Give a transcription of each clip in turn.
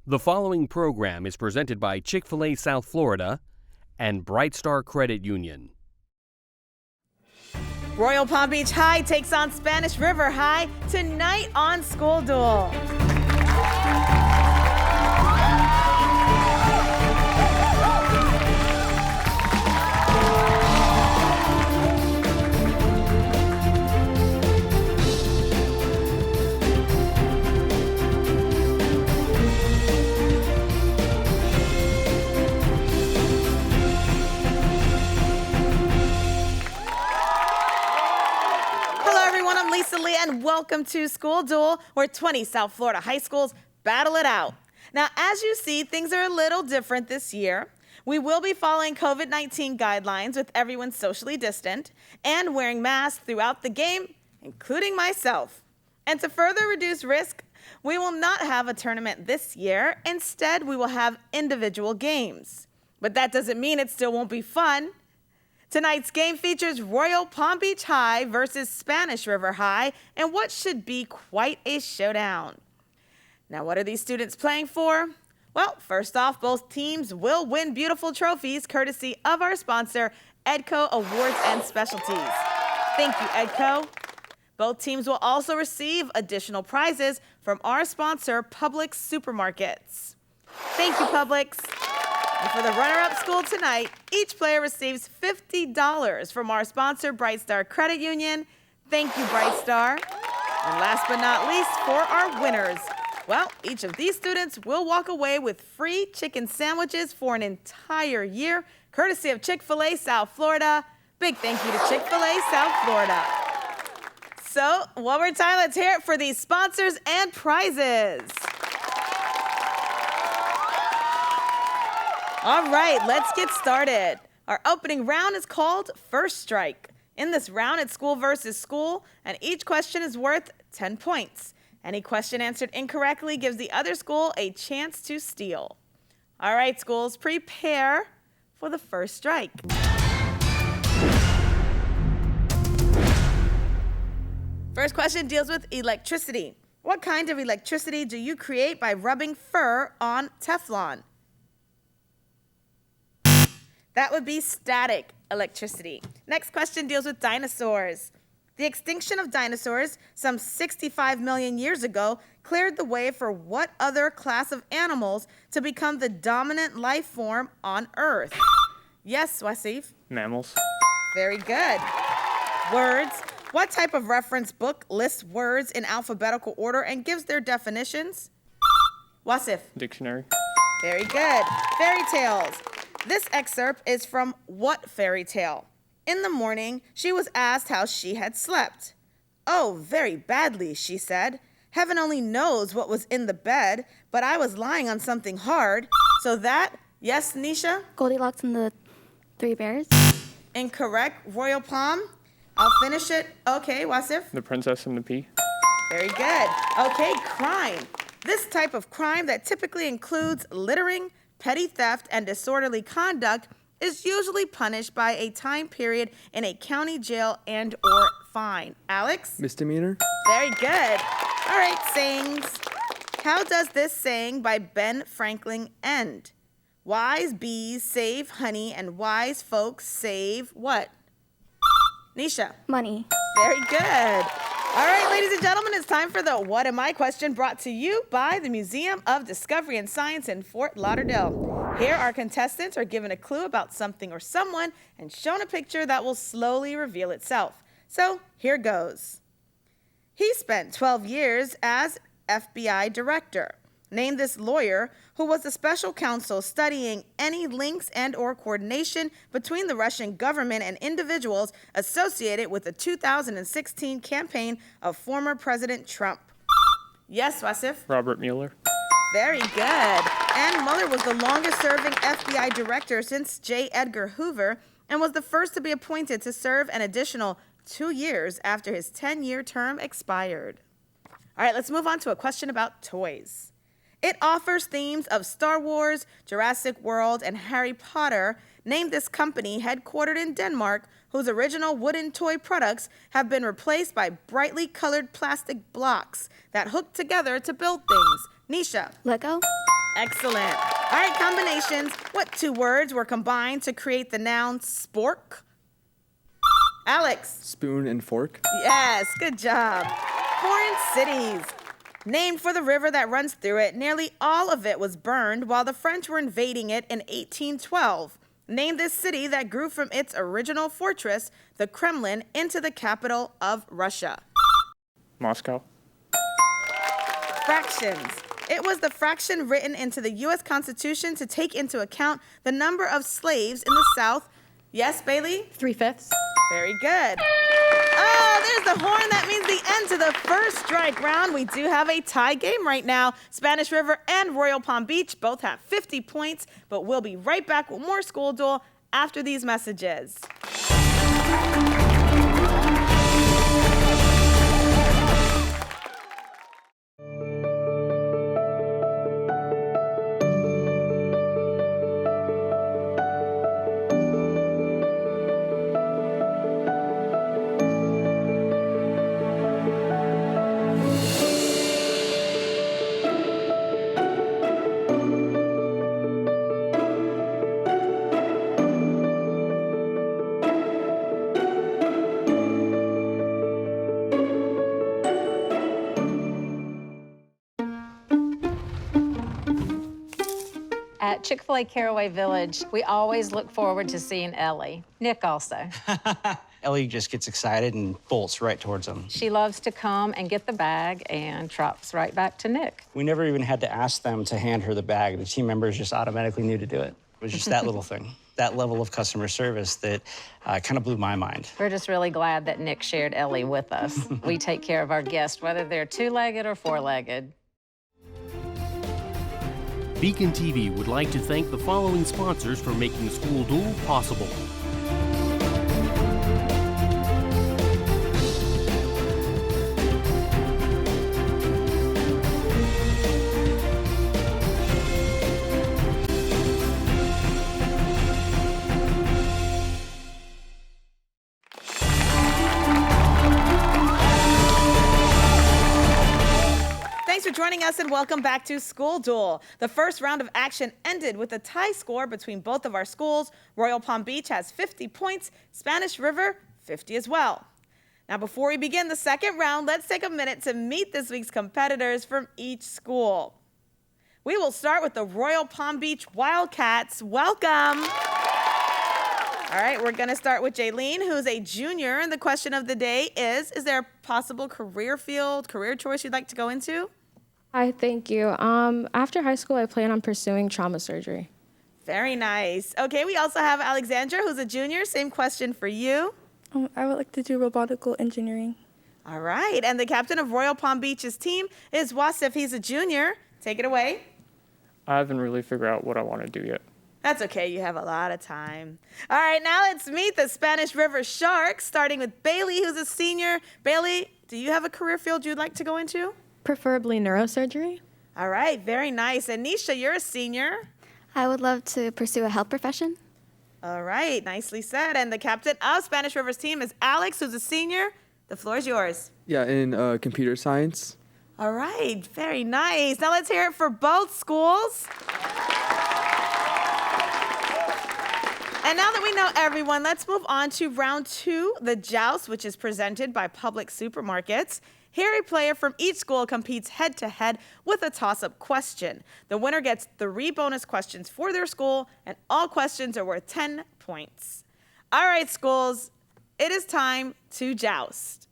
The following program is presented by Chick-fil-A South Florida and Bright Star Credit Union. Royal Palm Beach High takes on Spanish River High tonight on School Duel. And welcome to School Duel, where 20 South Florida high schools battle it out. Now, as you see, things are a little different this year. We will be following COVID-19 guidelines with everyone socially distant and wearing masks throughout the game, including myself. And to further reduce risk, we will not have a tournament this year. Instead, we will have individual games. But that doesn't mean it still won't be fun. Tonight's game features Royal Palm Beach High versus Spanish River High in what should be quite a showdown. Now, what are these students playing for? Well, first off, both teams will win beautiful trophies courtesy of our sponsor, EDCO Awards and Specialties. Thank you, EDCO. Both teams will also receive additional prizes from our sponsor, Publix Supermarkets. Thank you, Publix. And for the runner-up school tonight, each player receives $50 from our sponsor, Bright Star Credit Union. Thank you, Bright Star. And last but not least, for our winners, well, each of these students will walk away with free chicken sandwiches for an entire year, courtesy of Chick-fil-A South Florida. Big thank you to Chick-fil-A South Florida. So, one more time, let's hear it for these sponsors and prizes. All right, let's get started. Our opening round is called First Strike. In this round, it's school versus school, and each question is worth 10 points. Any question answered incorrectly gives the other school a chance to steal. All right, schools, prepare for the first strike. First question deals with electricity. What kind of electricity do you create by rubbing fur on Teflon? That would be static electricity. Next question deals with dinosaurs. The extinction of dinosaurs some 65 million years ago cleared the way for what other class of animals to become the dominant life form on Earth? Yes, Wasif? Mammals. Very good. Words. What type of reference book lists words in alphabetical order and gives their definitions? Wasif? Dictionary. Very good. Fairy tales. This excerpt is from what fairy tale? In the morning, she was asked how she had slept. Oh, very badly, she said. Heaven only knows what was in the bed, but I was lying on something hard. So that, yes, Nisha? Goldilocks and the Three Bears. Incorrect. Royal Palm? I'll finish it. Okay, Wasif? The Princess and the Pea. Very good. Okay, crime. This type of crime that typically includes littering, petty theft, and disorderly conduct is usually punished by a time period in a county jail and or fine. Alex? Misdemeanor. Very good. All right, sayings. How does this saying by Ben Franklin end? Wise bees save honey and wise folks save what? Nisha? Money. Very good. All right, ladies and gentlemen, it's time for the What Am I question brought to you by the Museum of Discovery and Science in Fort Lauderdale. Here, our contestants are given a clue about something or someone and shown a picture that will slowly reveal itself. So, here goes. He spent 12 years as FBI director. Name this lawyer who was the special counsel studying any links and or coordination between the Russian government and individuals associated with the 2016 campaign of former President Trump. Yes, Wasif? Robert Mueller. Very good. And Mueller was the longest-serving FBI director since J. Edgar Hoover and was the first to be appointed to serve an additional 2 years after his 10-year term expired. All right, let's move on to a question about toys. It offers themes of Star Wars, Jurassic World, and Harry Potter. Name this company headquartered in Denmark, whose original wooden toy products have been replaced by brightly colored plastic blocks that hook together to build things. Nisha? Lego. Excellent. All right, combinations. What two words were combined to create the noun spork? Alex. Spoon and fork. Yes, good job. Foreign cities. Named for the river that runs through it, nearly all of it was burned while the French were invading it in 1812. Name this city that grew from its original fortress, the Kremlin, into the capital of Russia. Moscow. Fractions. It was the fraction written into the U.S. Constitution to take into account the number of slaves in the South. Yes, Bailey? 3/5. Very good. Oh, there's the horn. That means the end to the first strike round. We do have a tie game right now. Spanish River and Royal Palm Beach both have 50 points, but we'll be right back with more School Duel after these messages. At Chick-fil-A Caraway Village, we always look forward to seeing Ellie. Nick also. Ellie just gets excited and bolts right towards him. She loves to come and get the bag and trots right back to Nick. We never even had to ask them to hand her the bag. The team members just automatically knew to do it. It was just that little thing, that level of customer service that kind of blew my mind. We're just really glad that Nick shared Ellie with us. We take care of our guests, whether they're two-legged or four-legged. BECON-TV would like to thank the following sponsors for making School Duel possible. Thanks for joining us and welcome back to School Duel. The first round of action ended with a tie score between both of our schools. Royal Palm Beach has 50 points, Spanish River 50 as well. Now before we begin the second round, let's take a minute to meet this week's competitors from each school. We will start with the Royal Palm Beach Wildcats. Welcome. All right, we're going to start with Jaylene, who's a junior, and the question of the day is there a possible career field, career choice you'd like to go into? Hi, thank you. After high school, I plan on pursuing trauma surgery. Very nice. Okay, we also have Alexandra, who's a junior. Same question for you. I would like to do robotical engineering. All right, and the captain of Royal Palm Beach's team is Wasif. He's a junior. Take it away. I haven't really figured out what I want to do yet. That's okay, you have a lot of time. All right, now let's meet the Spanish River Sharks, starting with Bailey, who's a senior. Bailey, do you have a career field you'd like to go into? Preferably neurosurgery. All right, very nice. And Nisha, you're a senior. I would love to pursue a health profession. All right, nicely said. And the captain of Spanish River's team is Alex, who's a senior. The floor is yours. Yeah, in computer science. All right, very nice. Now let's hear it for both schools. And now that we know everyone, let's move on to round two, the joust, which is presented by Public Supermarkets. Here, a player from each school competes head-to-head with a toss-up question. The winner gets 3 bonus questions for their school, and all questions are worth 10 points. All right, schools, it is time to joust.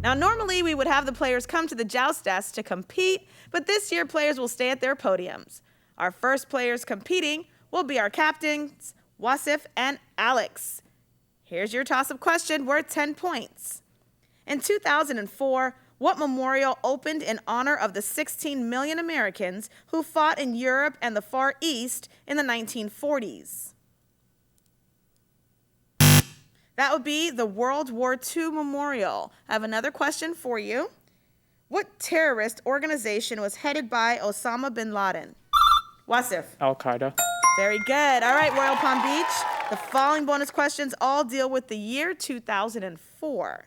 Now, normally we would have the players come to the joust desk to compete, but this year players will stay at their podiums. Our first players competing will be our captains, Wasif and Alex. Here's your toss-up question worth 10 points. In 2004, what memorial opened in honor of the 16 million Americans who fought in Europe and the Far East in the 1940s? That would be the World War II Memorial. I have another question for you. What terrorist organization was headed by Osama bin Laden? Wasif. Al-Qaeda. Very good. All right, Royal Palm Beach. The following bonus questions all deal with the year 2004.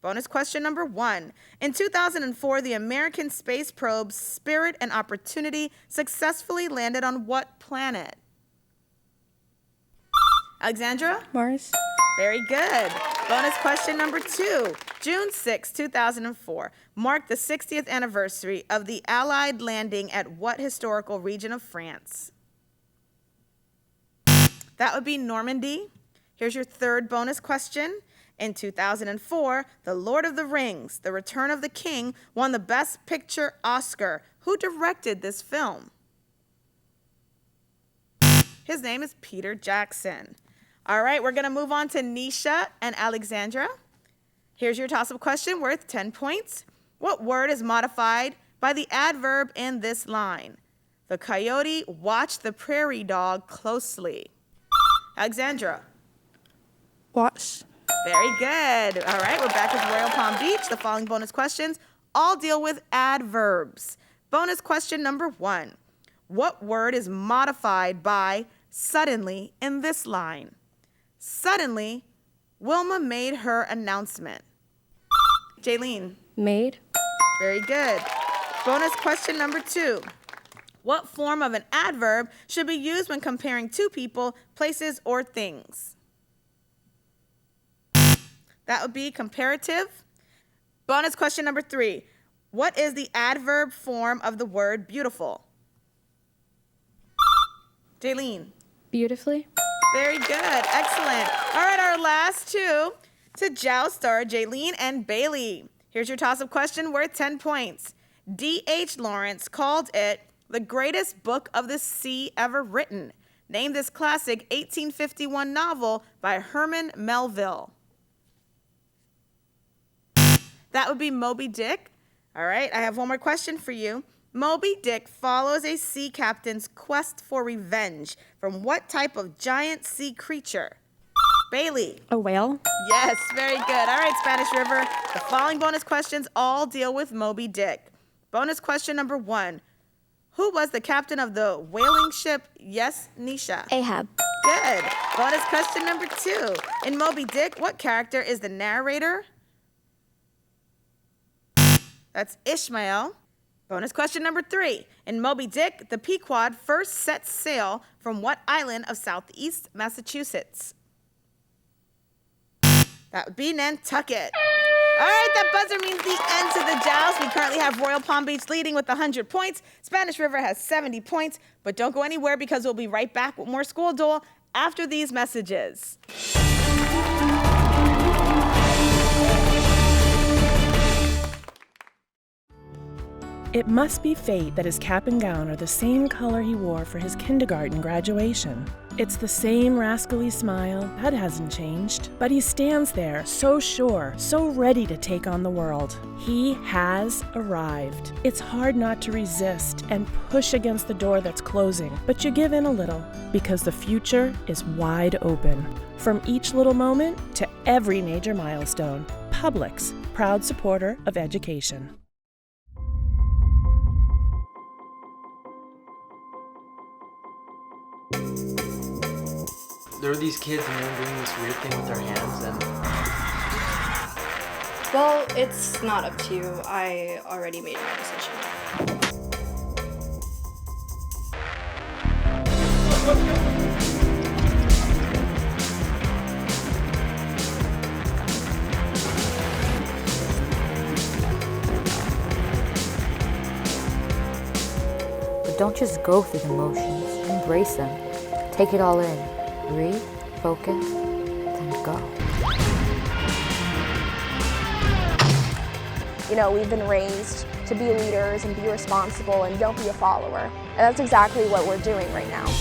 Bonus question number 1. In 2004, the American space probes Spirit and Opportunity successfully landed on what planet? Alexandra? Mars. Very good. Bonus question number 2. June 6, 2004 marked the 60th anniversary of the Allied landing at what historical region of France? That would be Normandy. Here's your third bonus question. In 2004, The Lord of the Rings, The Return of the King won the Best Picture Oscar. Who directed this film? His name is Peter Jackson. All right, we're going to move on to Nisha and Alexandra. Here's your toss-up question worth 10 points. What word is modified by the adverb in this line? The coyote watched the prairie dog closely. Alexandra. Watch. Very good. All right, we're back with Royal Palm Beach. The following bonus questions all deal with adverbs. Bonus question number 1. What word is modified by suddenly in this line? Suddenly, Wilma made her announcement. Jaylene. Made. Very good. Bonus question number 2. What form of an adverb should be used when comparing two people, places, or things? That would be comparative. Bonus question number 3. What is the adverb form of the word beautiful? Jaylene. Beautifully. Very good. Excellent. All right, our last two to joust are Jaylene and Bailey. Here's your toss-up question worth 10 points. D.H. Lawrence called it the greatest book of the sea ever written. Name this classic 1851 novel by Herman Melville. That would be Moby Dick. All right, I have one more question for you. Moby Dick follows a sea captain's quest for revenge from what type of giant sea creature? Bailey. A whale. Yes, very good. All right, Spanish River. The following bonus questions all deal with Moby Dick. Bonus question number 1. Who was the captain of the whaling ship? Yes, Nisha. Ahab. Good. Bonus question number 2. In Moby Dick, what character is the narrator? That's Ishmael. Bonus question number 3. In Moby Dick, the Pequod first set sail from what island of southeast Massachusetts? That would be Nantucket. All right, that buzzer means the end to the joust. We currently have Royal Palm Beach leading with 100 points. Spanish River has 70 points, but don't go anywhere because we'll be right back with more School Duel after these messages. It must be fate that his cap and gown are the same color he wore for his kindergarten graduation. It's the same rascally smile, that hasn't changed. But he stands there, so sure, so ready to take on the world. He has arrived. It's hard not to resist and push against the door that's closing, but you give in a little, because the future is wide open. From each little moment to every major milestone, Publix, proud supporter of education. There were these kids and they were doing this weird thing with their hands and... Well, it's not up to you. I already made my decision. But don't just go through the motions. Embrace them. Take it all in. Breathe, focus, then go. You know, we've been raised to be leaders and be responsible and don't be a follower. And that's exactly what we're doing right now.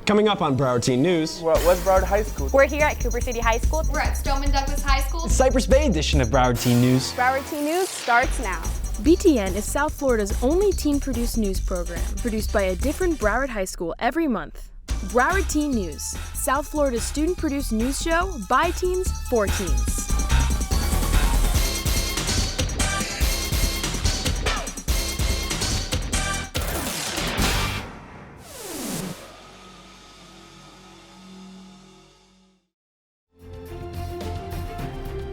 Coming up on Broward Teen News. We're at West Broward High School. We're here at Cooper City High School. We're at Stoneman Douglas High School. Cypress Bay edition of Broward Teen News. Broward Teen News starts now. BTN is South Florida's only teen-produced news program, produced by a different Broward High School every month. Broward Teen News, South Florida's student-produced news show by teens for teens.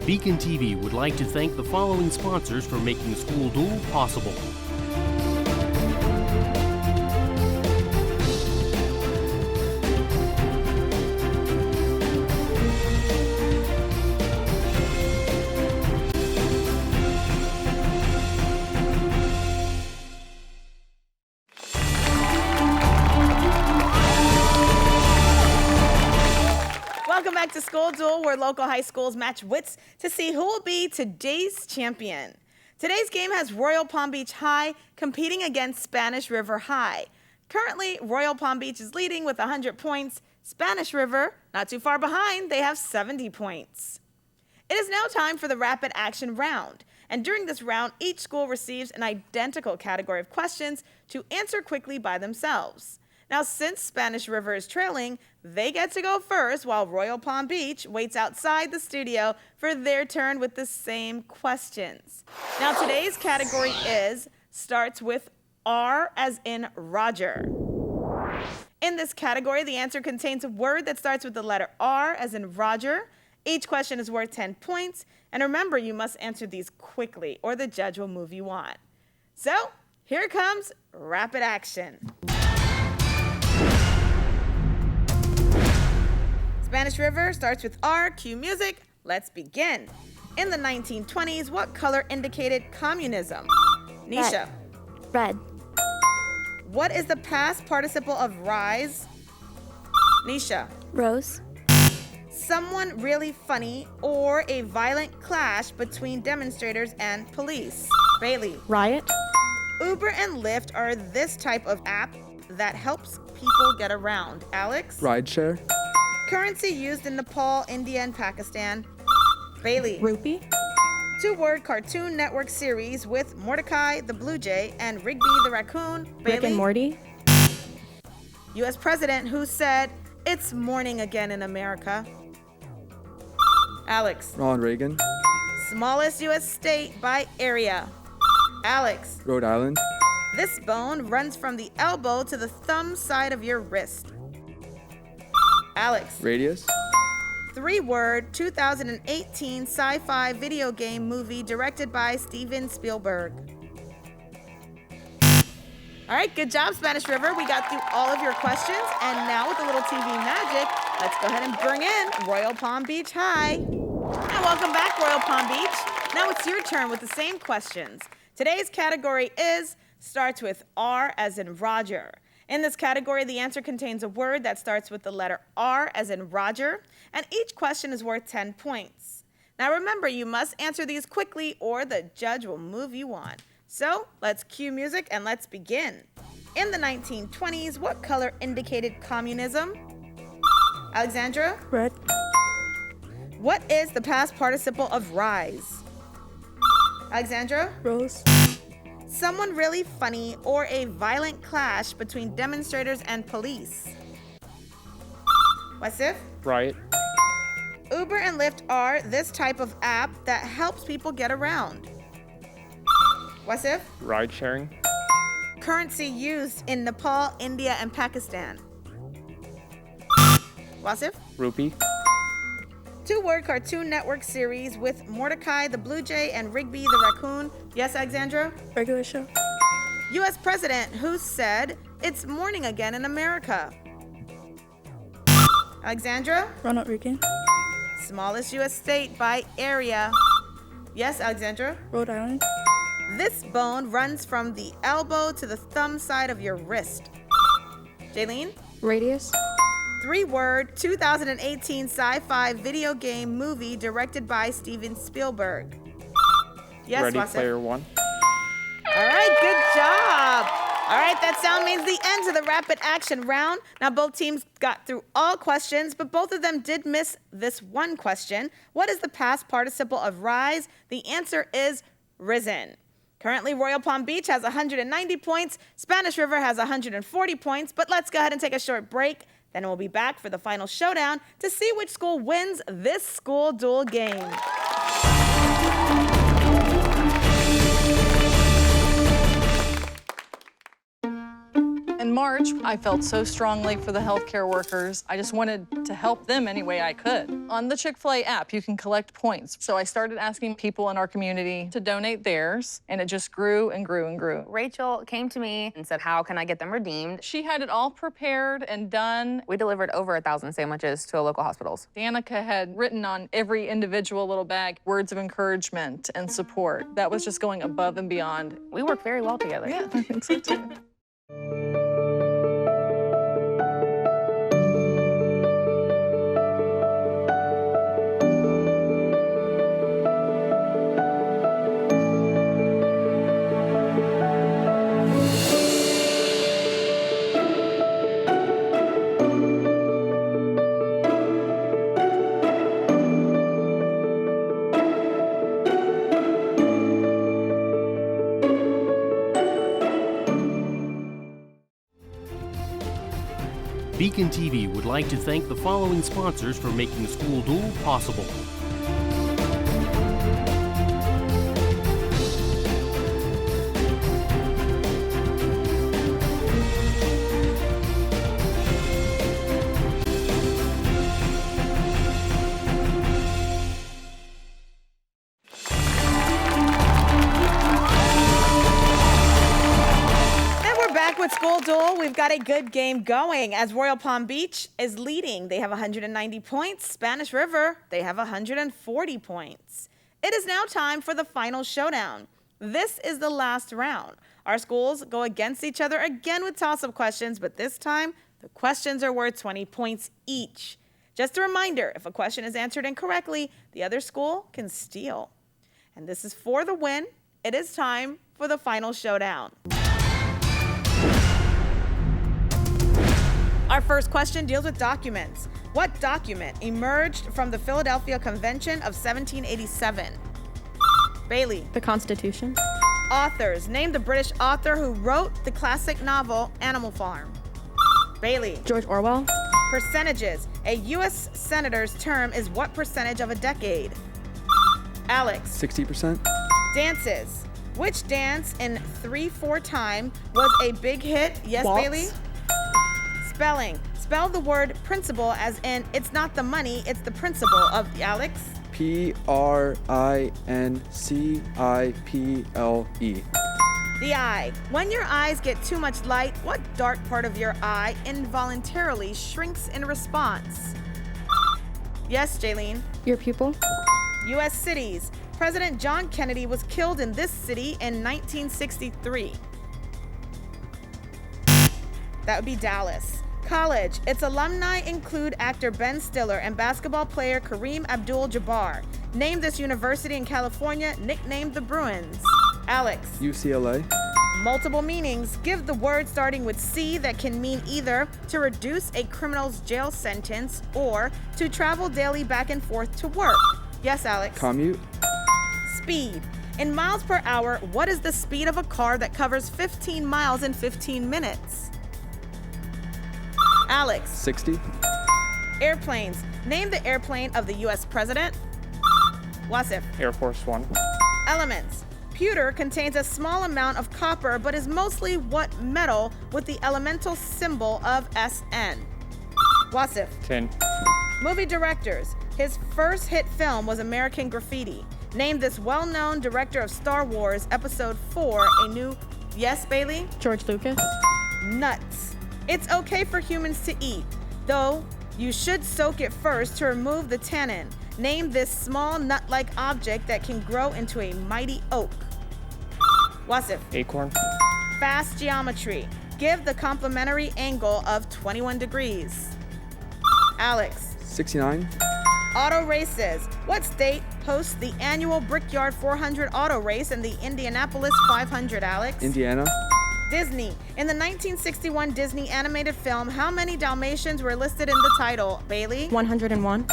BECON-TV would like to thank the following sponsors for making School Duel possible. Welcome back to School Duel, where local high schools match wits to see who will be today's champion. Today's game has Royal Palm Beach High competing against Spanish River High. Currently, Royal Palm Beach is leading with 100 points. Spanish River, not too far behind, they have 70 points. It is now time for the rapid action round. And during this round, each school receives an identical category of questions to answer quickly by themselves. Now, since Spanish River is trailing, they get to go first while Royal Palm Beach waits outside the studio for their turn with the same questions. Now, today's category starts with R as in Roger. In this category, the answer contains a word that starts with the letter R as in Roger. Each question is worth 10 points. And remember, you must answer these quickly or the judge will move you on. So, here comes rapid action. Spanish River starts with R. Cue music. Let's begin. In the 1920s, what color indicated communism? Nisha. Red. What is the past participle of rise? Nisha. Rose. Someone really funny or a violent clash between demonstrators and police? Bailey. Riot. Uber and Lyft are this type of app that helps people get around. Alex. Rideshare. Currency used in Nepal, India, and Pakistan? Bailey. Rupee. Two-word Cartoon Network series with Mordecai the Blue Jay and Rigby the Raccoon? Bailey. Rick and Morty. U.S. President who said, "It's morning again in America"? Alex. Ronald Reagan. Smallest U.S. state by area? Alex. Rhode Island. This bone runs from the elbow to the thumb side of your wrist? Alex. Radius. Three-word 2018 sci-fi video game movie directed by Steven Spielberg? All right, good job, Spanish River. We got through all of your questions, and now with a little TV magic, let's go ahead and bring in Royal Palm Beach High. And welcome back, Royal Palm Beach. Now it's your turn with the same questions. Today's category starts with R as in Roger. In this category, the answer contains a word that starts with the letter R as in Roger, and each question is worth 10 points. Now remember, you must answer these quickly or the judge will move you on. So let's cue music and let's begin. In the 1920s, what color indicated communism? Alexandra? Red. What is the past participle of rise? Alexandra? Rose. Someone really funny or a violent clash between demonstrators and police? Wasif? Riot. Uber and Lyft are this type of app that helps people get around? Wasif? Ride sharing. Currency used in Nepal, India, and Pakistan? Wasif? Rupee. Two-word Cartoon Network series with Mordecai the Blue Jay and Rigby the Raccoon? Yes, Alexandra? Regular show. U.S. President who said, "It's morning again in America"? Alexandra? Ronald Reagan. Smallest U.S. state by area? Yes, Alexandra? Rhode Island. This bone runs from the elbow to the thumb side of your wrist? Jaylene? Radius. Three-word 2018 sci-fi video game movie directed by Steven Spielberg? Yes, Ready Wasif? Player One. All right, good job. All right, that sound means the end of the rapid action round. Now, both teams got through all questions, but both of them did miss this one question. What is the past participle of rise? The answer is risen. Currently, Royal Palm Beach has 190 points. Spanish River has 140 points, but let's go ahead and take a short break. Then we'll be back for the final showdown to see which school wins this school duel game. In March March, I felt so strongly for the healthcare workers. I just wanted to help them any way I could. On the Chick-fil-A app, you can collect points. So I started asking people in our community to donate theirs, and it just grew and grew and grew. Rachel came to me and said, how can I get them redeemed? She had it all prepared and done. We delivered over 1,000 sandwiches to local hospitals. Danica had written on every individual little bag words of encouragement and support. That was just going above and beyond. We work very well together. Yeah, I think so too. BECON-TV would like to thank the following sponsors for making School Duel possible. With School Duel, we've got a good game going as Royal Palm Beach is leading. They have 190 points. Spanish River, they have 140 points. It is now time for the final showdown. This is the last round. Our schools go against each other again with toss-up questions, but this time the questions are worth 20 points each. Just a reminder, if a question is answered incorrectly, the other school can steal. And this is for the win. It is time for the final showdown. Our first question deals with documents. What document emerged from the Philadelphia Convention of 1787? Bailey. The Constitution. Authors. Name the British author who wrote the classic novel Animal Farm. Bailey. George Orwell. Percentages. A U.S. senator's term is what percentage of a decade? Alex. 60%. Dances. Which dance in 3/4 time was a big hit? Yes, Waltz. Bailey? Spelling. Spell the word principle as in it's not the money, it's the principle of Alex. Princepiple. The eye. When your eyes get too much light, what dark part of your eye involuntarily shrinks in response? Yes, Jaylene. Your pupil. U.S. cities. President John Kennedy was killed in this city in 1963. That would be Dallas. College. Its alumni include actor Ben Stiller and basketball player Kareem Abdul-Jabbar. Name this university in California, nicknamed the Bruins. Alex. UCLA. Multiple meanings. Give the word starting with C that can mean either to reduce a criminal's jail sentence or to travel daily back and forth to work. Yes, Alex. Commute. Speed. In miles per hour, what is the speed of a car that covers 15 miles in 15 minutes? Alex. 60. Airplanes. Name the airplane of the U.S. president. Wasif. Air Force One. Elements. Pewter contains a small amount of copper but is mostly what metal with the elemental symbol of SN? Wasif. Tin. Movie directors. His first hit film was American Graffiti. Name this well-known director of Star Wars Episode 4, A New... Yes, Bailey? George Lucas. Nuts. It's okay for humans to eat, though you should soak it first to remove the tannin. Name this small nut-like object that can grow into a mighty oak. Wasif. Acorn. Fast geometry. Give the complementary angle of 21 degrees. Alex. 69. Auto races. What state hosts the annual Brickyard 400 auto race and the Indianapolis 500, Alex? Indiana. Disney. In the 1961 Disney animated film, how many Dalmatians were listed in the title? Bailey? 101.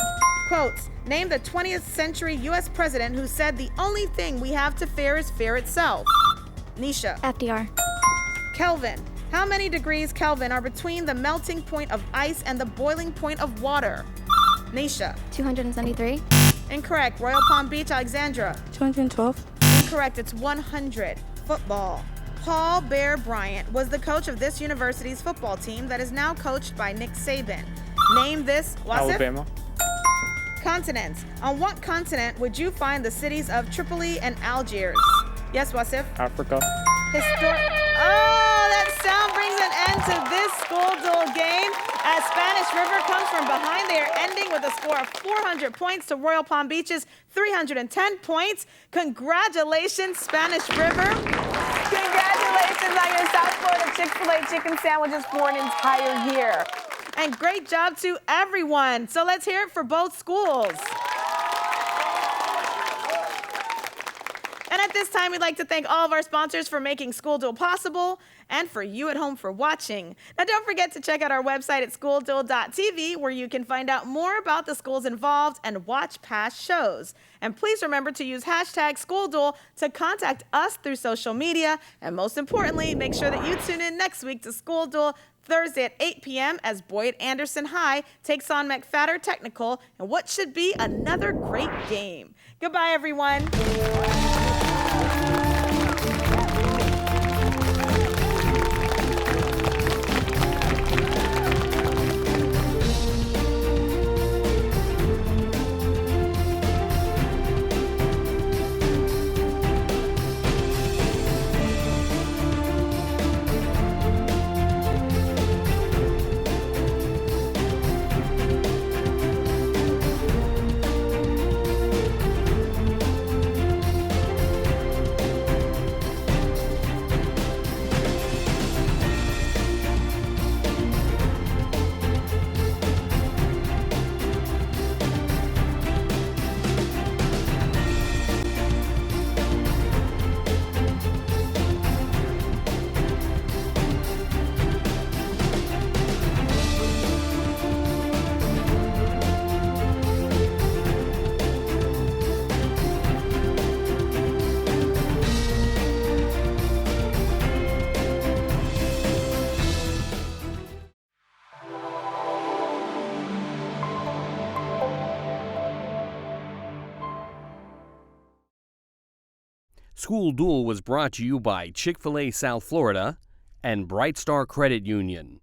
Quotes. Name the 20th century U.S. president who said the only thing we have to fear is fear itself. Nisha. FDR. Kelvin. How many degrees Kelvin are between the melting point of ice and the boiling point of water? Nisha. 273. Incorrect. Royal Palm Beach, Alexandra. 212. Incorrect. It's 100. Football. Paul Bear Bryant was the coach of this university's football team that is now coached by Nick Saban. Name this, Wasif? Alabama. Continents. On what continent would you find the cities of Tripoli and Algiers? Yes, Wasif? Africa. Oh, that sound brings an end to this School Duel game. As Spanish River comes from behind, they are ending with a score of 400 points to Royal Palm Beach's 310 points. Congratulations, Spanish River. Congratulations on your South Florida Chick-fil-A chicken sandwiches for an entire year. And great job to everyone. So let's hear it for both schools. And at this time, we'd like to thank all of our sponsors for making School Duel possible and for you at home for watching. Now, don't forget to check out our website at schoolduel.tv, where you can find out more about the schools involved and watch past shows. And please remember to use hashtag SchoolDuel to contact us through social media. And most importantly, make sure that you tune in next week to School Duel Thursday at 8 p.m. as Boyd Anderson High takes on McFadder Technical in what should be another great game. Goodbye, everyone. School Duel was brought to you by Chick-fil-A South Florida and Bright Star Credit Union.